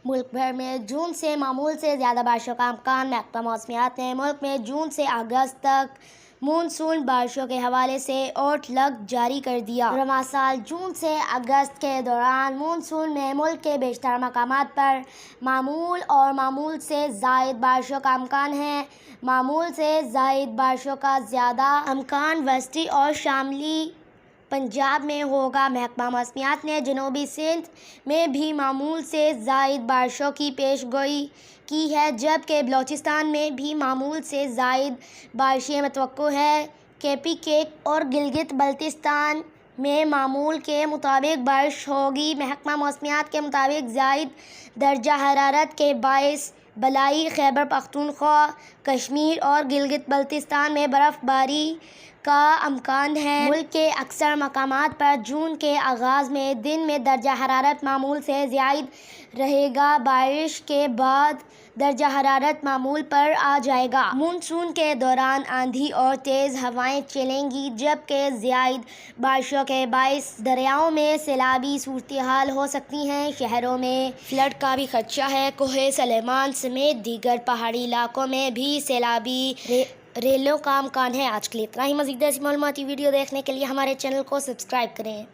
मुल्क भर में जून से मामूल से ज़्यादा बारिशों का इम्कान। महकमा मौसमियात ने मुल्क में जून से अगस्त तक मानसून बारिशों के हवाले से आउटलुक जारी कर दिया। रवां साल जून से अगस्त के दौरान मानसून में मुल्क के बेशतर मकामात पर मामूल और मामूल से ज़ायद बारिशों का इम्कान है। मामूल से ज़ायद बारिशों का ज़्यादा इम्कान वस्ती और शामली पंजाब में होगा। महकमा मौसमियात ने जनूबी सिंध में भी मामूल से ज़ायद बारिशों की पेशगोई की है, जबकि बलूचिस्तान में भी मामूल से ज़ायद बारिशें मतवक्को है। KPK और गिलगित बल्तिस्तान में मामूल के मुताबिक बारिश होगी। महकमा मौसमियात के मुताबिक ज़ायद दर्जा हरारत के बाइस बलाई खैबर पख्तूनख्वा, कश्मीर और गिलगित बल्तिस्तान में बर्फ़बारी का इम्कान है। मुल्क के अक्सर मकामात पर जून के आगाज़ में दिन में दर्जा हरारत मामूल से ज़्यादा रहेगा। बारिश के बाद दर्जा हरारत मामूल पर आ जाएगा। मानसून के दौरान आंधी और तेज़ हवाएं चलेंगी, जबकि ज़्यादा बारिशों के बाइस दरियाओं में सैलाबी सूरत-ए-हाल हो सकती हैं। शहरों में फ्लड का भी खदशा है। कोहे सलेमान समेत दीगर पहाड़ी इलाकों में भी सैलाबी रेलों का इम्कान है। आज के लिए इतना ही। मज़ीद ऐसी मालूमाती वीडियो देखने के लिए हमारे चैनल को सब्सक्राइब करें।